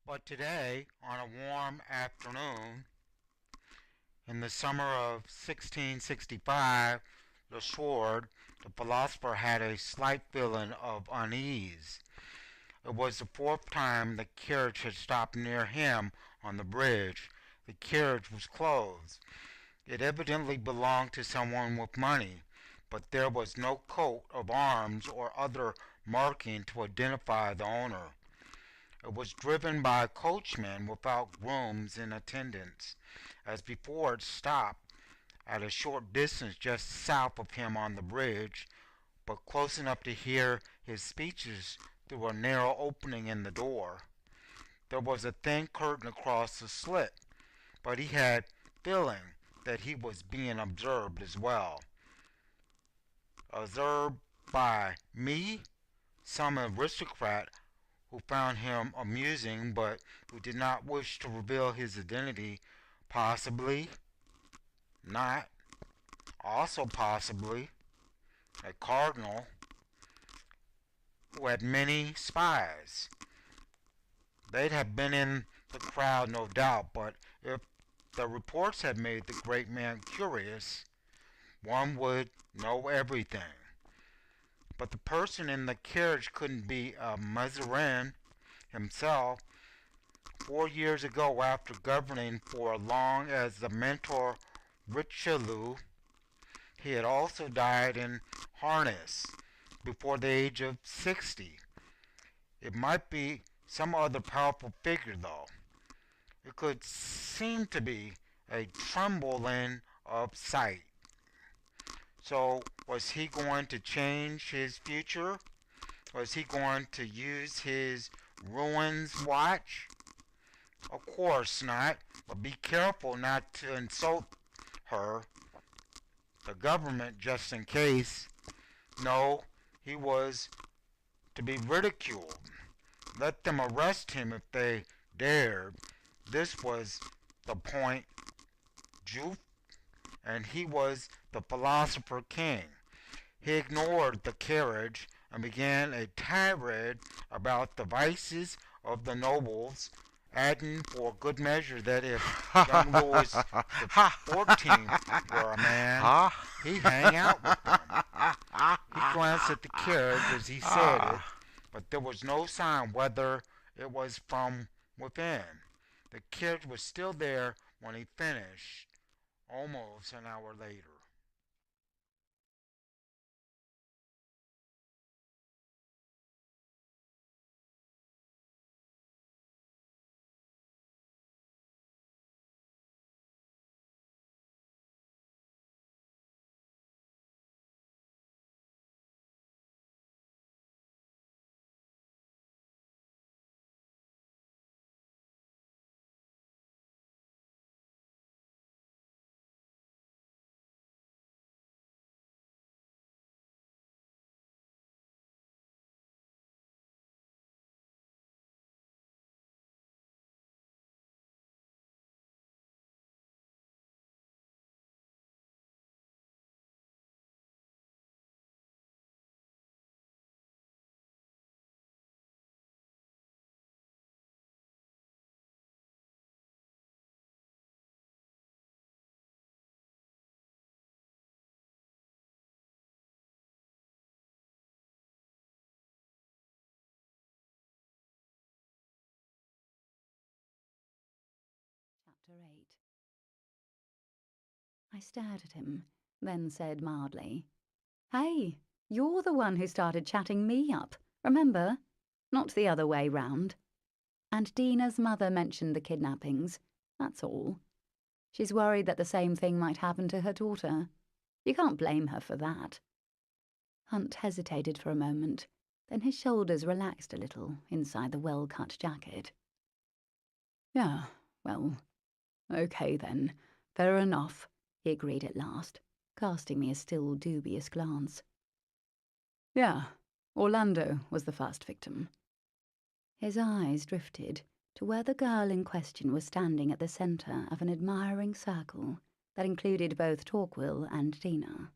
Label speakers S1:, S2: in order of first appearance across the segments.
S1: But today, on a warm afternoon, in the summer of 1665, Le Sword, the philosopher, had a slight feeling of unease. It was the fourth time the carriage had stopped near him on the bridge. The carriage was closed. It evidently belonged to someone with money, but there was no coat of arms or other marking to identify the owner. It was driven by a coachman without grooms in attendance. As before, it stopped at a short distance just south of him on the bridge, but close enough to hear his speeches through a narrow opening in the door. There was a thin curtain across the slit, but he had feeling that he was being observed as well. Observed by me, some aristocrat who found him amusing but who did not wish to reveal his identity, possibly not, also possibly a cardinal who had many spies. They'd have been in the crowd, no doubt, but if the reports had made the great man curious, one would know everything. But the person in the carriage couldn't be a Mazarin himself. 4 years ago, after governing for as long as the mentor Richelieu, he had also died in harness before the age of 60. It might be some other powerful figure, though. It could seem to be a trembling of sight. So, was he going to change his future? Was he going to use his ruins watch? Of course not, but be careful not to insult her, the government, just in case. No, he was to be ridiculed. Let them arrest him if they dared. This was the point, Juif, and he was the philosopher king. He ignored the carriage and began a tirade about the vices of the nobles, adding for good measure that if young Louis XIV were a man, he'd hang out with them. He glanced at the carriage as he said it, but there was no sign whether it was from within. The carriage was still there when he finished, almost an hour later.
S2: Chapter 8. I stared at him, then said mildly, "Hey, you're the one who started chatting me up, remember? Not the other way round. And Dina's mother mentioned the kidnappings, that's all. She's worried that the same thing might happen to her daughter. You can't blame her for that." Hunt hesitated for a moment, then his shoulders relaxed a little inside the well-cut jacket. "Yeah, well, okay then, fair enough," he agreed at last, casting me a still dubious glance. "Yeah, Orlando was the first victim." His eyes drifted to where the girl in question was standing at the centre of an admiring circle that included both Torquil and Dina.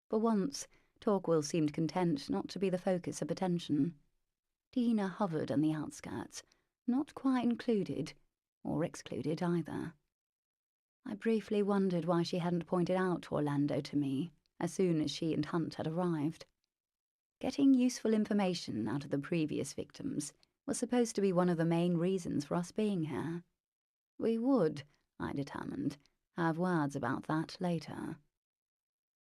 S2: For once, Torquil seemed content not to be the focus of attention. Dina hovered on the outskirts, not quite included, or excluded either. I briefly wondered why she hadn't pointed out Orlando to me as soon as she and Hunt had arrived. Getting useful information out of the previous victims was supposed to be one of the main reasons for us being here. We would, I determined, have words about that later.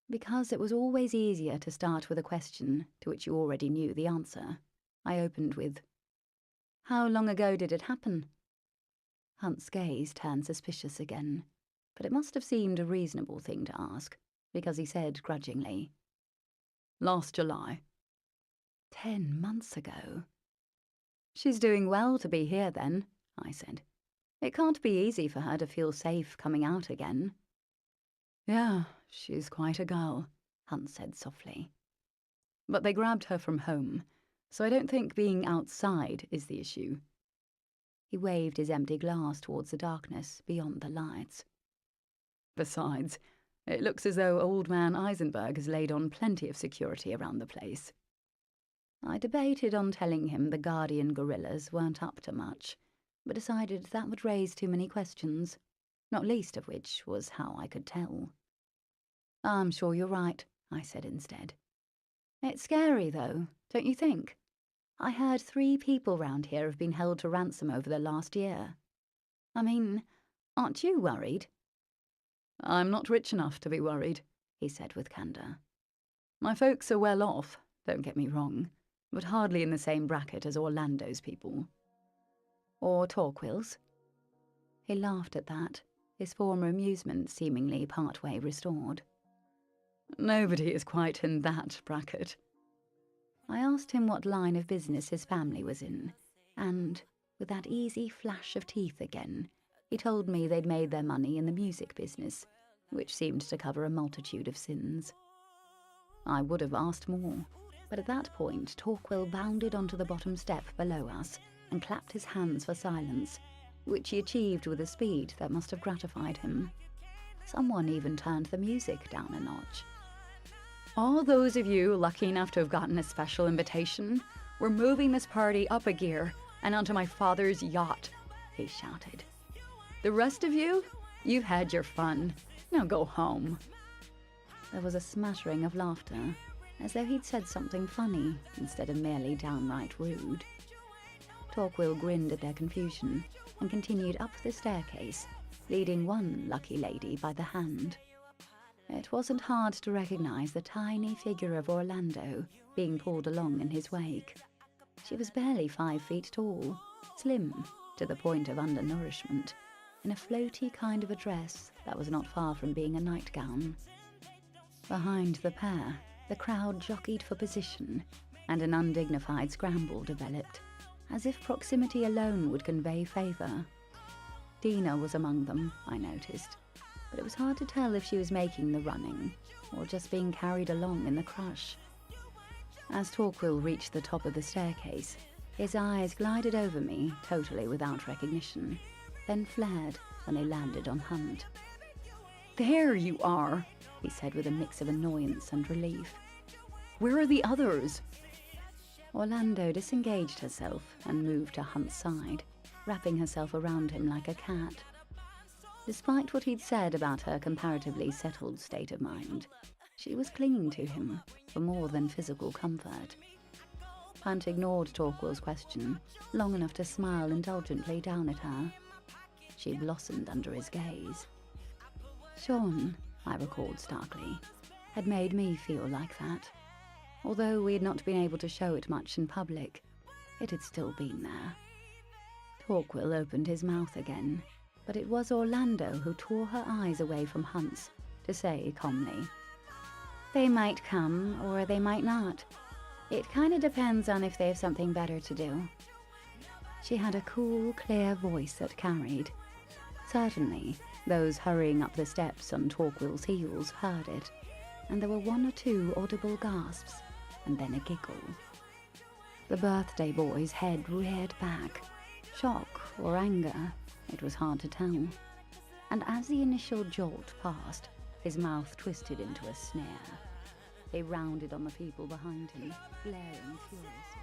S2: Because it was always easier to start with a question to which you already knew the answer, I opened with, "How long ago did it happen?" Hunt's gaze turned suspicious again, but it must have seemed a reasonable thing to ask, because he said grudgingly, "Last July." 10 months ago. "She's doing well to be here then," I said. "It can't be easy for her to feel safe coming out again." "Yeah, she's quite a girl," Hunt said softly. "But they grabbed her from home, so I don't think being outside is the issue." He waved his empty glass towards the darkness beyond the lights. "Besides, it looks as though old man Eisenberg has laid on plenty of security around the place." I debated on telling him the Guardian guerrillas weren't up to much, but decided that would raise too many questions, not least of which was how I could tell. "I'm sure you're right," I said instead. "It's scary, though, don't you think? I heard 3 people round here have been held to ransom over the last year. I mean, aren't you worried?" "I'm not rich enough to be worried," he said with candour. "My folks are well off, don't get me wrong, but hardly in the same bracket as Orlando's people." "Or Torquil's?" He laughed at that, his former amusement seemingly partway restored. "Nobody is quite in that bracket." I asked him what line of business his family was in, and, with that easy flash of teeth again, he told me they'd made their money in the music business, which seemed to cover a multitude of sins. I would have asked more, but at that point Torquil bounded onto the bottom step below us and clapped his hands for silence, which he achieved with a speed that must have gratified him. Someone even turned the music down a notch. "All those of you lucky enough to have gotten a special invitation, we're moving this party up a gear and onto my father's yacht," he shouted. "The rest of you, you've had your fun. Now go home." There was a smattering of laughter, as though he'd said something funny instead of merely downright rude. Torquil grinned at their confusion and continued up the staircase, leading one lucky lady by the hand. It wasn't hard to recognize the tiny figure of Orlando being pulled along in his wake. She was barely 5 feet tall, slim to the point of undernourishment, in a floaty kind of a dress that was not far from being a nightgown. Behind the pair, the crowd jockeyed for position, and an undignified scramble developed, as if proximity alone would convey favour. Dina was among them, I noticed, but it was hard to tell if she was making the running, or just being carried along in the crush. As Torquil reached the top of the staircase, his eyes glided over me, totally without recognition, then flared when they landed on Hunt. "There you are," he said with a mix of annoyance and relief. "Where are the others?" Orlando disengaged herself and moved to Hunt's side, wrapping herself around him like a cat. Despite what he'd said about her comparatively settled state of mind, she was clinging to him for more than physical comfort. Hunt ignored Torquil's question, long enough to smile indulgently down at her. She blossomed under his gaze. Sean, I recalled starkly, had made me feel like that. Although we had not been able to show it much in public, it had still been there. Torquil opened his mouth again, but it was Orlando who tore her eyes away from Hunt's to say calmly, "They might come, or they might not. It kind of depends on if they have something better to do." She had a cool, clear voice that carried. Certainly, those hurrying up the steps on Torquil's heels heard it, and there were 1 or 2 audible gasps, and then a giggle. The birthday boy's head reared back, shock or anger, it was hard to tell, and as the initial jolt passed, his mouth twisted into a sneer. They rounded on the people behind him, glaring furiously.